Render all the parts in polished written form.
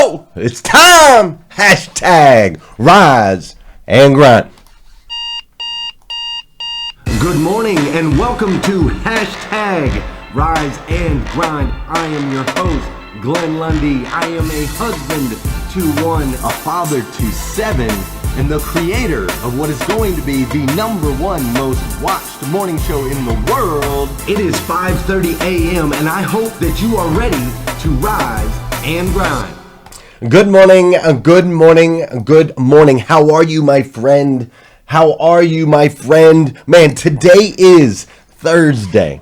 go. It's time. Hashtag rise and grind. Good morning and welcome to Hashtag Rise and Grind. I am your host, Glenn Lundy. I am a husband to one, a father to seven, and the creator of what is going to be the #1 most watched morning show in the world. It is 5:30 a.m. and I hope that you are ready to rise and grind. Good morning, good morning, good morning. How are you, my friend? How are you, my friend? Man, today is Thursday,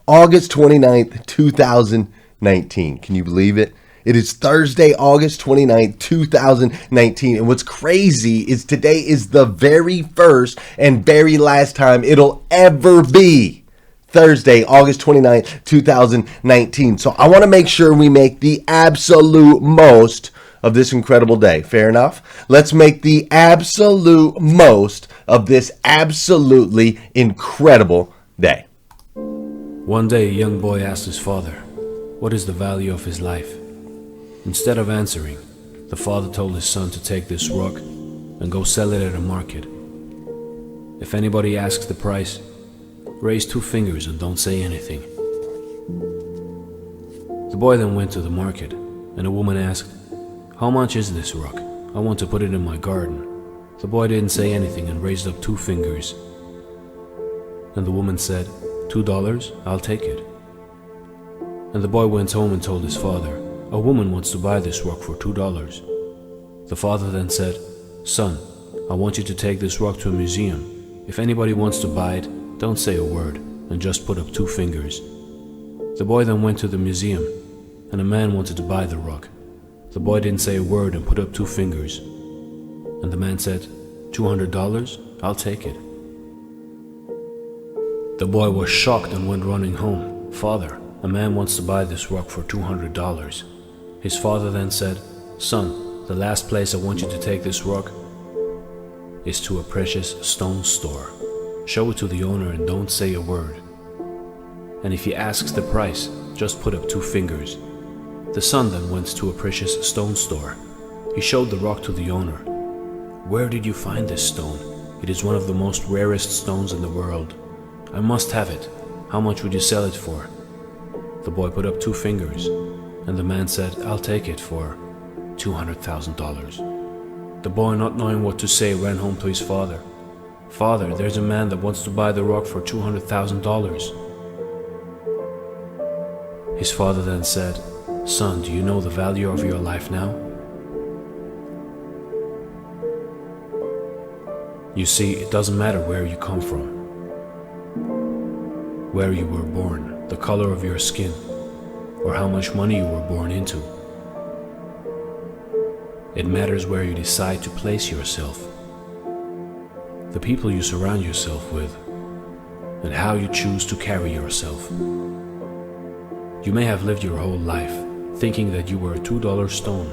August 29th, 2019. Can you believe it? It is Thursday, August 29th, 2019. And what's crazy is today is the very first and very last time it'll ever be Thursday, August 29th, 2019. So I want to make sure we make the absolute most of this incredible day. Fair enough? Let's make the absolute most of this absolutely incredible day. One day, a young boy asked his father, "What is the value of his life?" Instead of answering, the father told his son to take this rock and go sell it at a market. If anybody asks the price, raise 2 fingers and don't say anything. The boy then went to the market, and a woman asked, "How much is this rock? I want to put it in my garden." The boy didn't say anything and raised up 2 fingers. And the woman said, $2, I'll take it. And the boy went home and told his father, "A woman wants to buy this rock for $2. The father then said, "Son, I want you to take this rock to a museum. If anybody wants to buy it, don't say a word and just put up 2 fingers. The boy then went to the museum, and a man wanted to buy the rock. The boy didn't say a word and put up 2 fingers. And the man said, $200, I'll take it. The boy was shocked and went running home. "Father, a man wants to buy this rock for $200. His father then said, "Son, the last place I want you to take this rock is to a precious stone store. Show it to the owner and don't say a word. And if he asks the price, just put up 2 fingers. The son then went to a precious stone store. He showed the rock to the owner. "Where did you find this stone? It is one of the most rarest stones in the world. I must have it. How much would you sell it for?" The boy put up 2 fingers, and the man said, "I'll take it for $200,000. The boy, not knowing what to say, ran home to his father. "Father, there's a man that wants to buy the rock for $200,000. His father then said, "Son, do you know the value of your life now? You see, it doesn't matter where you come from, where you were born, the color of your skin, or how much money you were born into. It matters where you decide to place yourself, the people you surround yourself with, and how you choose to carry yourself. You may have lived your whole life thinking that you were a $2 stone.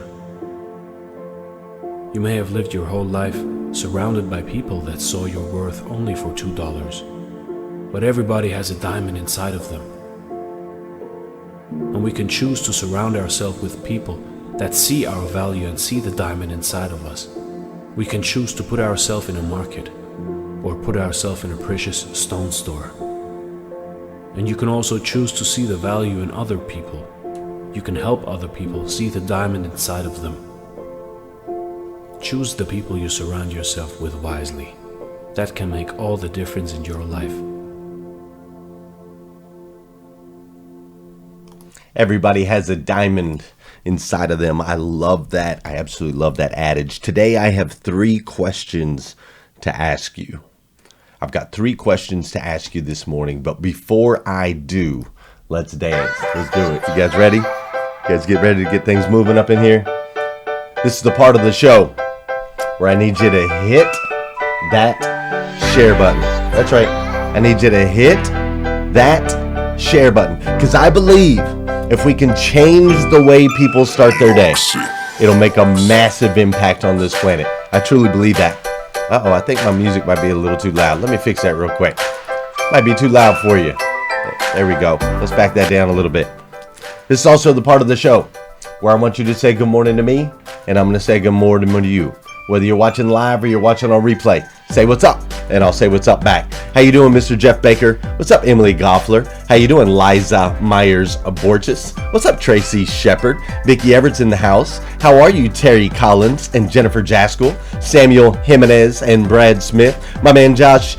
You may have lived your whole life surrounded by people that saw your worth only for $2. But everybody has a diamond inside of them. And we can choose to surround ourselves with people that see our value and see the diamond inside of us. We can choose to put ourselves in a market or put ourselves in a precious stone store. And you can also choose to see the value in other people. You can help other people see the diamond inside of them. Choose the people you surround yourself with wisely. That can make all the difference in your life. Everybody has a diamond inside of them. I love that. I absolutely love that adage. Today I have 3 questions to ask you. I've got 3 questions to ask you this morning, but before I do, let's dance. Let's do it. You guys ready? You guys get ready to get things moving up in here? This is the part of the show where I need you to hit that share button. That's right. I need you to hit that share button, because I believe if we can change the way people start their day, it'll make a massive impact on this planet. I truly believe that. Uh-oh, I think my music might be a little too loud. Let me fix that real quick. Might be too loud for you. There we go. Let's back that down a little bit. This is also the part of the show where I want you to say good morning to me, and I'm going to say good morning to you. Whether you're watching live or you're watching on replay, say what's up, and I'll say what's up back. How you doing, Mr. Jeff Baker? What's up, Emily Goffler? How you doing, Liza Myers-Borges? What's up, Tracy Shepard? Vicki Everett's in the house. How are you, Terry Collins and Jennifer Jaskell, Samuel Jimenez and Brad Smith, my man Josh?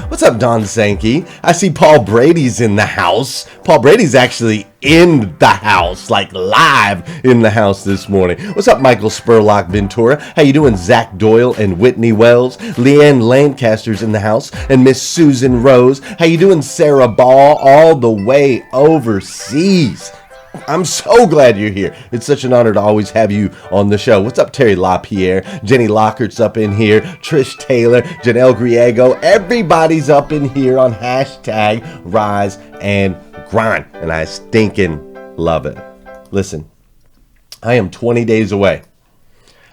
What's up, Don Sankey? I see Paul Brady's in the house. Paul Brady's actually in the house, like live in the house this morning. What's up, Michael Spurlock Ventura? How you doing, Zach Doyle and Whitney Wells? Leanne Lancaster's in the house, and Miss Susan Rose. How you doing, Sarah Ball, all the way overseas? I'm so glad you're here. It's such an honor to always have you on the show. What's up, Terry LaPierre? Jenny Lockhart's up in here. Trish Taylor, Janelle Griego. Everybody's up in here on hashtag Rise and Grind. And I stinking love it. Listen, I am 20 days away.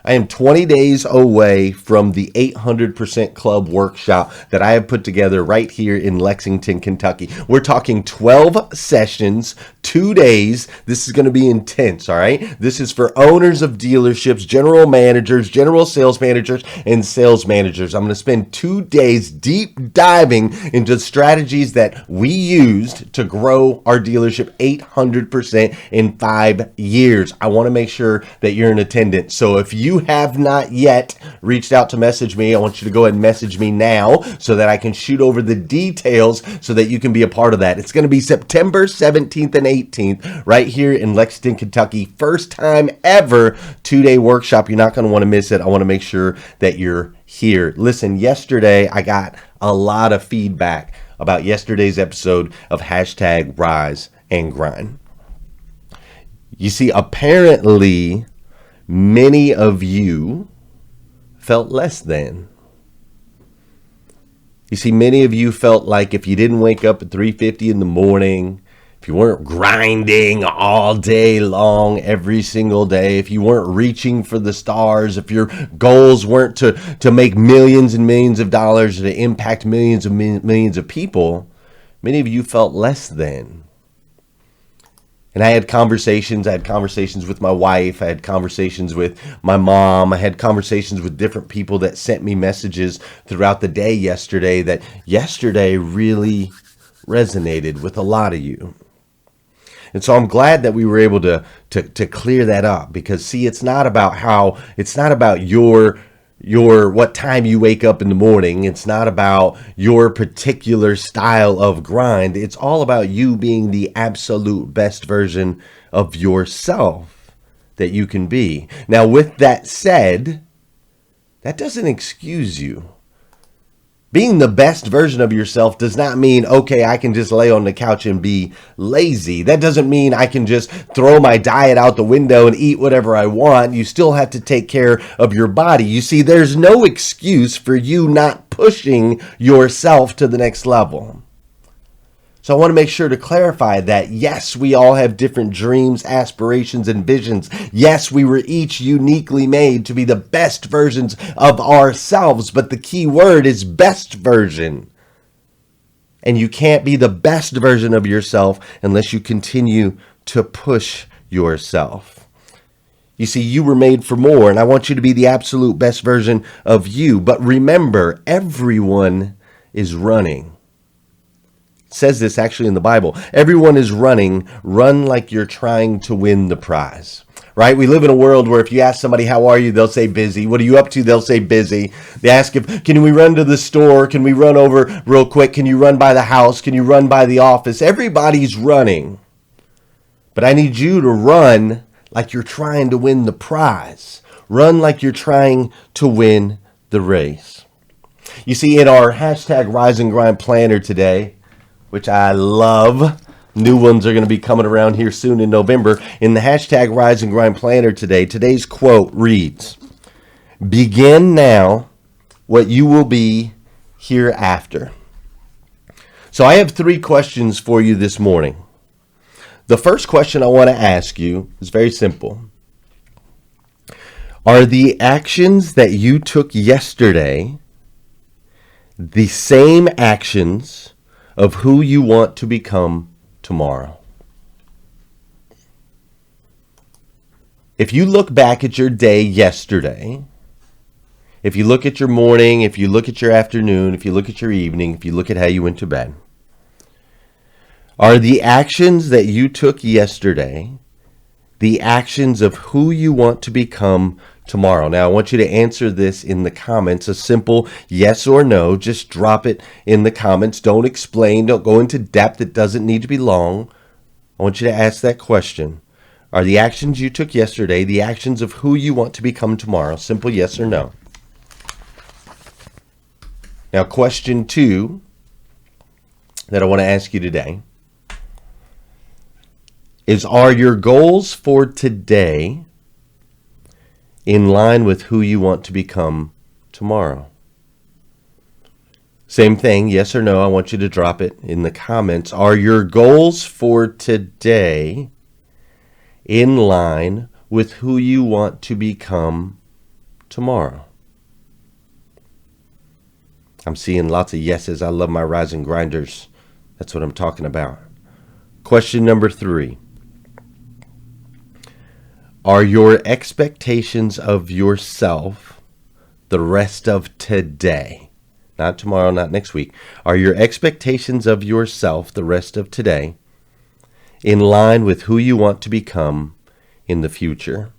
I am 20 days away from the 800% Club workshop that I have put together right here in Lexington, Kentucky. We're talking 12 sessions, 2 days. This is going to be intense, all right? This is for owners of dealerships, general managers, general sales managers, and sales managers. I'm going to spend 2 days deep diving into strategies that we used to grow our dealership 800% in 5 years. I want to make sure that you're in attendance. So if you have not yet reached out to message me, I want you to go ahead and message me now so that I can shoot over the details so that you can be a part of that. It's going to be September 17th and 18th right here in Lexington, Kentucky. First time ever 2-day workshop. You're not going to want to miss it. I want to make sure that you're here. Listen, yesterday I got a lot of feedback about yesterday's episode of hashtag Rise and Grind. You see, apparently many of you felt less than. You see, many of you felt like if you didn't wake up at 3:50 in the morning, if you weren't grinding all day long, every single day, if you weren't reaching for the stars, if your goals weren't to make millions and millions of dollars, to impact millions and millions of people, many of you felt less than. And I had conversations with my wife, I had conversations with my mom, I had conversations with different people that sent me messages throughout the day yesterday that yesterday really resonated with a lot of you. And so I'm glad that we were able to clear that up, because see, it's not about your what time you wake up in the morning. It's not about your particular style of grind. It's all about you being the absolute best version of yourself that you can be. Now, with that said, that doesn't excuse you. Being the best version of yourself does not mean, okay, I can just lay on the couch and be lazy. That doesn't mean I can just throw my diet out the window and eat whatever I want. You still have to take care of your body. You see, there's no excuse for you not pushing yourself to the next level. So I want to make sure to clarify that, yes, we all have different dreams, aspirations, and visions. Yes, we were each uniquely made to be the best versions of ourselves, but the key word is best version. And you can't be the best version of yourself unless you continue to push yourself. You see, you were made for more, and I want you to be the absolute best version of you. But remember, everyone is running. It says this actually in the Bible. Everyone is running. Run like you're trying to win the prize. Right? We live in a world where if you ask somebody, how are you? They'll say busy. What are you up to? They'll say busy. They ask can we run to the store? Can we run over real quick? Can you run by the house? Can you run by the office? Everybody's running. But I need you to run like you're trying to win the prize. Run like you're trying to win the race. You see, in our hashtag Rise and Grind planner today, which I love, new ones are going to be coming around here soon in November. In the hashtag Rise and Grind planner today, today's quote reads, "Begin now what you will be hereafter." So I have 3 questions for you this morning. The first question I want to ask you is very simple. Are the actions that you took yesterday the same actions of who you want to become tomorrow? If you look back at your day yesterday, if you look at your morning, if you look at your afternoon, if you look at your evening, if you look at how you went to bed, are the actions that you took yesterday the actions of who you want to become tomorrow? Now, I want you to answer this in the comments, a simple yes or no. Just drop it in the comments. Don't explain. Don't go into depth. It doesn't need to be long. I want you to ask that question. Are the actions you took yesterday the actions of who you want to become tomorrow? Simple yes or no. Now, question 2 that I want to ask you today is, are your goals for today in line with who you want to become tomorrow? Same thing, yes or no. I want you to drop it in the comments. Are your goals for today in line with who you want to become tomorrow? I'm seeing lots of yeses. I love my rise and grinders. That's what I'm talking about. Question number 3. Are your expectations of yourself the rest of today, not tomorrow, not next week, are your expectations of yourself the rest of today in line with who you want to become in the future?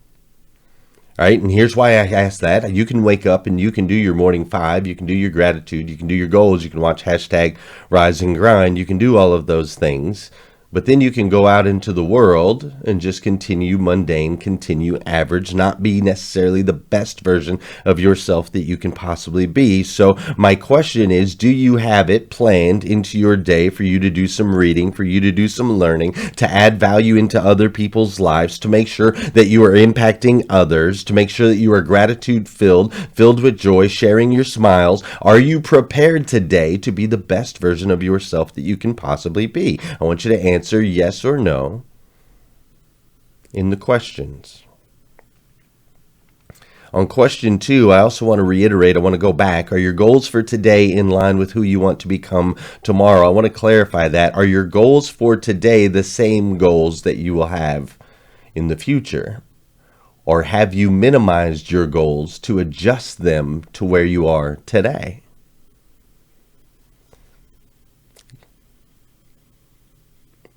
All right, and here's why I asked that. You can wake up and you can do your morning 5, you can do your gratitude, you can do your goals, you can watch hashtag Rise and Grind, you can do all of those things. But then you can go out into the world and just continue mundane, continue average, not be necessarily the best version of yourself that you can possibly be. So my question is, do you have it planned into your day for you to do some reading, for you to do some learning, to add value into other people's lives, to make sure that you are impacting others, to make sure that you are gratitude filled with joy, sharing your smiles? Are you prepared today to be the best version of yourself that you can possibly be? I want you to answer yes or no in the questions. On question 2, I also want to reiterate, I want to go back. Are your goals for today in line with who you want to become tomorrow? I want to clarify that. Are your goals for today the same goals that you will have in the future? Or have you minimized your goals to adjust them to where you are today?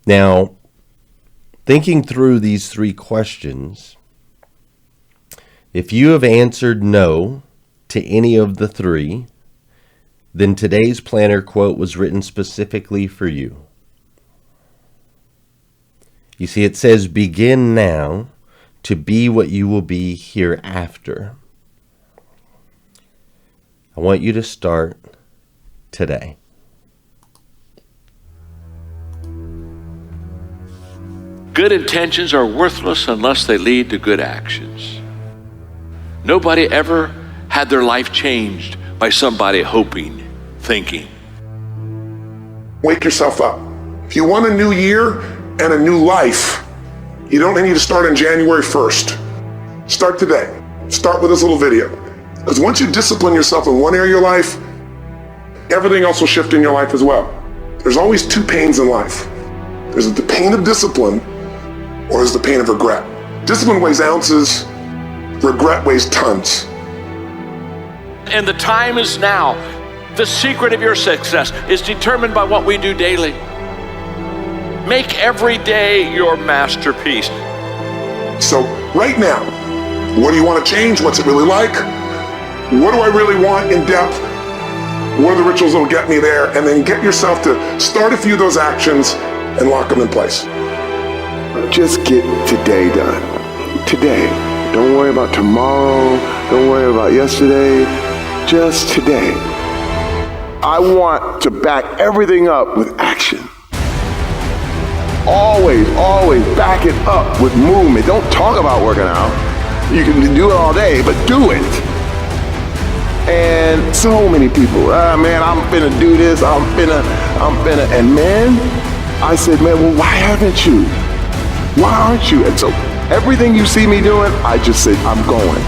Now, thinking through these 3 questions, if you have answered no to any of the 3, then today's planner quote was written specifically for you. You see, it says, begin now to be what you will be hereafter. I want you to start today. Good intentions are worthless unless they lead to good actions. Nobody ever had their life changed by somebody hoping, thinking. Wake yourself up. If you want a new year and a new life, you don't need to start on January 1st. Start today. Start with this little video. Because once you discipline yourself in one area of your life, everything else will shift in your life as well. There's always 2 pains in life. There's the pain of discipline, or is the pain of regret. Discipline weighs ounces, regret weighs tons. And the time is now. The secret of your success is determined by what we do daily. Make every day your masterpiece. So right now, what do you want to change? What's it really like? What do I really want in depth? What are the rituals that will get me there? And then get yourself to start a few of those actions and lock them in place. Just get today done. Today. Don't worry about tomorrow. Don't worry about yesterday. Just today. I want to back everything up with action. Always back it up with movement. Don't talk about working out. You can do it all day, but do it. And so many people, man, I'm finna do this, I'm finna, and man, I said, man, well, why haven't you? Why aren't you? And so everything you see me doing, I just said, I'm going,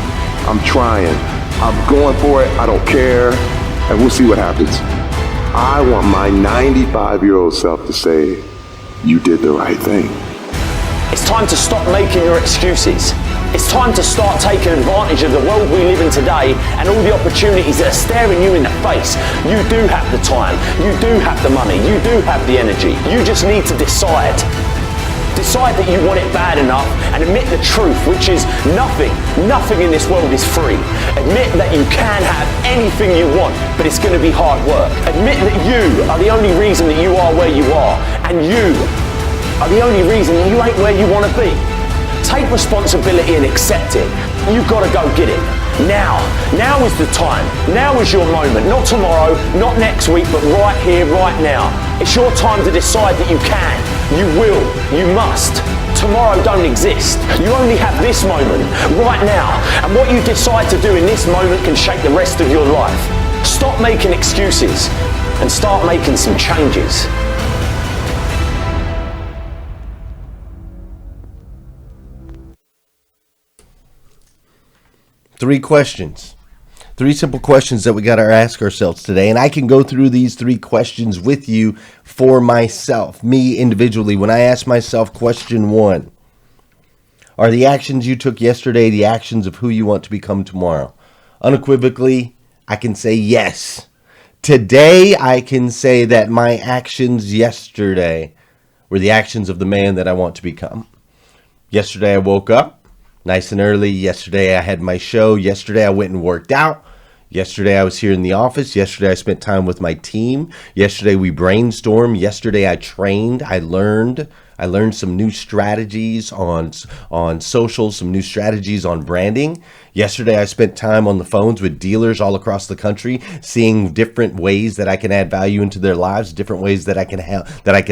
I'm trying, I'm going for it, I don't care, and we'll see what happens. I want my 95-year-old self to say, you did the right thing. It's time to stop making your excuses. It's time to start taking advantage of the world we live in today and all the opportunities that are staring you in the face. You do have the time, you do have the money, you do have the energy. You just need to decide. Decide that you want it bad enough and admit the truth, which is nothing in this world is free. Admit that you can have anything you want, but it's going to be hard work. Admit that you are the only reason that you are where you are, and you are the only reason that you ain't where you want to be. Take responsibility and accept it. You've got to go get it. Now is the time. Now is your moment. Not tomorrow, not next week, but right here, right now. It's your time to decide that you can, you will, you must. Tomorrow don't exist. You only have this moment, right now. And what you decide to do in this moment can shape the rest of your life. Stop making excuses and start making some changes. Three questions. Three simple questions that we got to ask ourselves today. And I can go through these three questions with you for myself, me individually. When I ask myself question one, are the actions you took yesterday the actions of who you want to become tomorrow? Unequivocally, I can say yes. Today, I can say that my actions yesterday were the actions of the man that I want to become. Yesterday, I woke up nice and early. Yesterday, I had my show. Yesterday, I went and worked out. Yesterday, I was here in the office. Yesterday, I spent time with my team. Yesterday, we brainstormed. Yesterday, I trained. I learned some new strategies on social, some new strategies on branding. Yesterday, I spent time on the phones with dealers all across the country, seeing different ways that I can add value into their lives, different ways that I can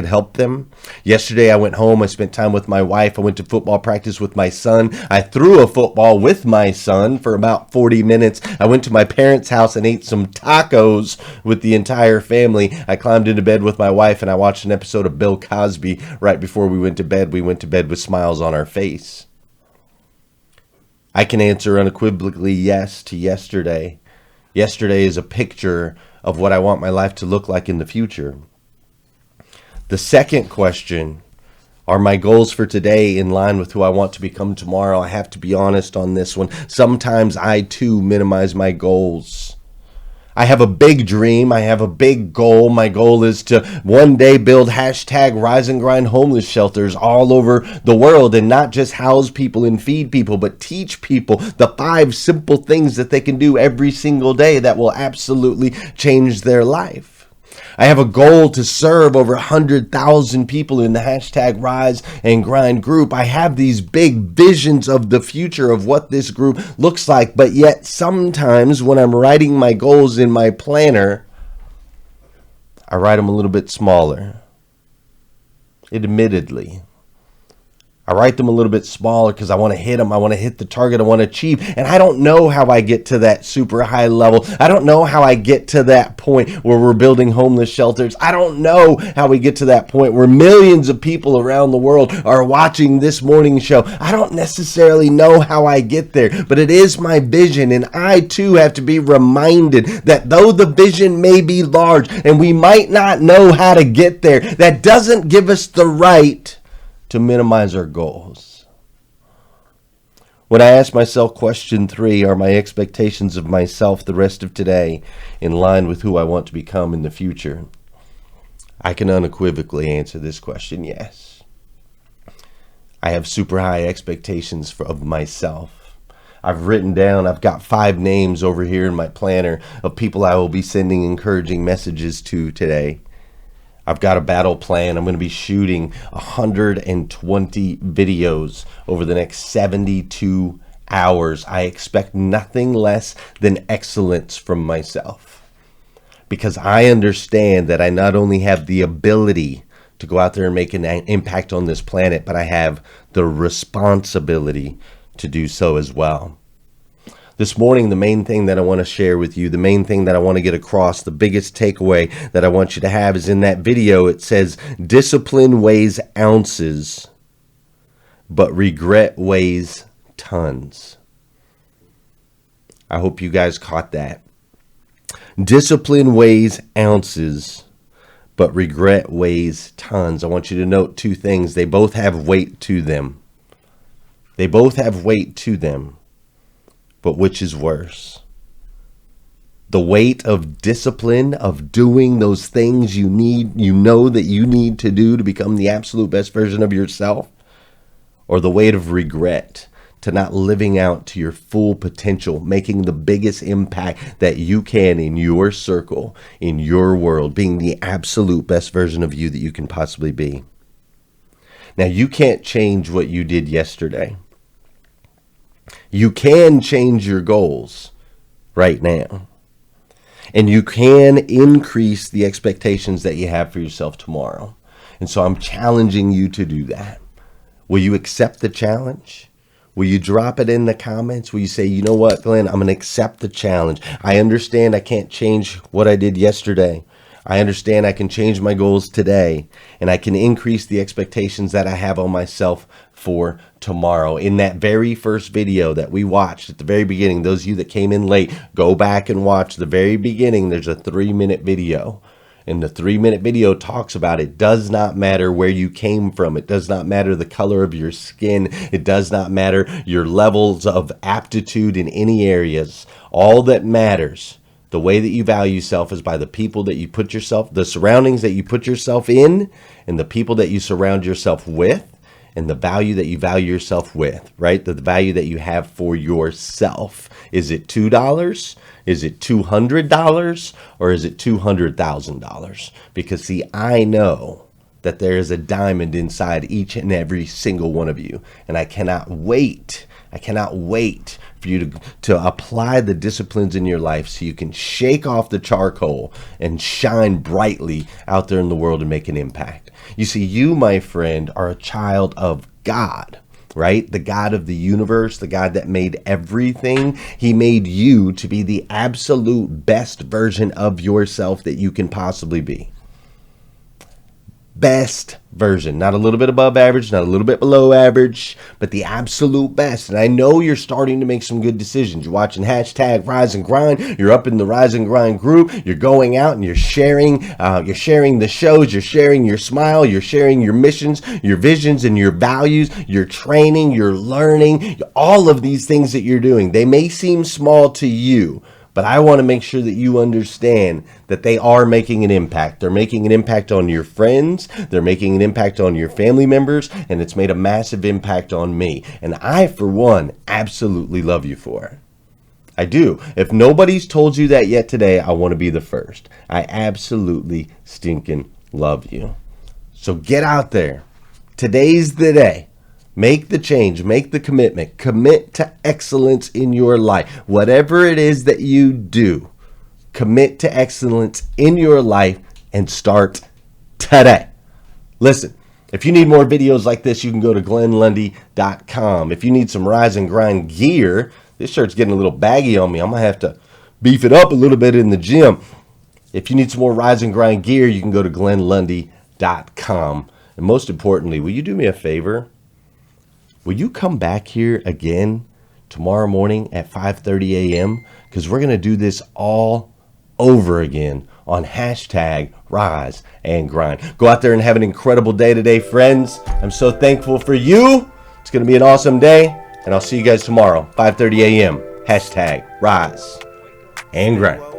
help them. Yesterday, I went home. I spent time with my wife. I went to football practice with my son. I threw a football with my son for about 40 minutes. I went to my parents' house and ate some tacos with the entire family. I climbed into bed with my wife and I watched an episode of Bill Cosby right before we went to bed. We went to bed with smiles on our face. I can answer unequivocally yes to yesterday. Yesterday is a picture of what I want my life to look like in the future. The second question, are my goals for today in line with who I want to become tomorrow? I have to be honest on this one. Sometimes I too minimize my goals. I have a big dream. I have a big goal. My goal is to one day build #Rise and Grind homeless shelters all over the world and not just house people and feed people, but teach people the 5 simple things that they can do every single day that will absolutely change their life. I have a goal to serve over 100,000 people in the #Rise and Grind group. I have these big visions of the future of what this group looks like, but yet sometimes when I'm writing my goals in my planner, I write them a little bit smaller. Admittedly, I write them a little bit smaller because I want to hit them. I want to hit the target I want to achieve. And I don't know how I get to that super high level. I don't know how I get to that point where we're building homeless shelters. I don't know how we get to that point where millions of people around the world are watching this morning show. I don't necessarily know how I get there, but it is my vision. And I too have to be reminded that though the vision may be large and we might not know how to get there, that doesn't give us the right to minimize our goals. When I ask myself question 3, are my expectations of myself the rest of today in line with who I want to become in the future? I can unequivocally answer this question, yes. I have super high expectations of myself. I've written down, I've got 5 names over here in my planner of people I will be sending encouraging messages to today. I've got a battle plan. I'm going to be shooting 120 videos over the next 72 hours. I expect nothing less than excellence from myself because I understand that I not only have the ability to go out there and make an impact on this planet, but I have the responsibility to do so as well. This morning, the main thing that I want to share with you, the main thing that I want to get across, the biggest takeaway that I want you to have is in that video. It says, discipline weighs ounces, but regret weighs tons. I hope you guys caught that. Discipline weighs ounces, but regret weighs tons. I want you to note 2 things. They both have weight to them. They both have weight to them. But which is worse? The weight of discipline, of doing those things you know that you need to do to become the absolute best version of yourself? Or the weight of regret to not living out to your full potential, making the biggest impact that you can in your circle, in your world, being the absolute best version of you that you can possibly be? Now, you can't change what you did yesterday. You can change your goals right now. And you can increase the expectations that you have for yourself tomorrow. And so I'm challenging you to do that. Will you accept the challenge? Will you drop it in the comments? Will you say, you know what, Glenn, I'm going to accept the challenge. I understand I can't change what I did yesterday. I understand I can change my goals today, and I can increase the expectations that I have on myself for tomorrow. In that very first video that we watched at the very beginning, those of you that came in late, go back and watch the very beginning. There's a 3-minute video. And the 3-minute video talks about it does not matter where you came from. It does not matter the color of your skin. It does not matter your levels of aptitude in any areas. All that matters, the way that you value yourself, is by the people that you put yourself, the surroundings that you put yourself in, and the people that you surround yourself with, and the value that you value yourself with, right? The value that you have for yourself. Is it $2? Is it $200? Or is it $200,000? Because see, I know that there is a diamond inside each and every single one of you. And I cannot wait for you to apply the disciplines in your life so you can shake off the charcoal and shine brightly out there in the world and make an impact. You see, you, my friend, are a child of God, right? The God of the universe, the God that made everything. He made you to be the absolute best version of yourself that you can possibly be. Best version, not a little bit above average, not a little bit below average, but the absolute best. And I know you're starting to make some good decisions. You're watching hashtag Rise and Grind. You're up in the Rise and Grind group. You're going out and you're sharing the shows. You're sharing your smile. You're sharing your missions, your visions, and your values. You're training. You're learning. All of these things that you're doing, they may seem small to you, but I want to make sure that you understand that they are making an impact. They're making an impact on your friends. They're making an impact on your family members. And it's made a massive impact on me. And I, for one, absolutely love you for it. I do. If nobody's told you that yet today, I want to be the first. I absolutely stinking love you. So get out there. Today's the day. Make the change, make the commitment, commit to excellence in your life. Whatever it is that you do, commit to excellence in your life and start today. Listen, if you need more videos like this, you can go to glennlundy.com. If you need some Rise and Grind gear, this shirt's getting a little baggy on me. I'm going to have to beef it up a little bit in the gym. If you need some more Rise and Grind gear, you can go to glennlundy.com. And most importantly, will you do me a favor? Will you come back here again tomorrow morning at 5:30 a.m.? Because we're going to do this all over again on hashtag Rise and Grind. Go out there and have an incredible day today, friends. I'm so thankful for you. It's going to be an awesome day. And I'll see you guys tomorrow, 5:30 a.m. Hashtag Rise and Grind.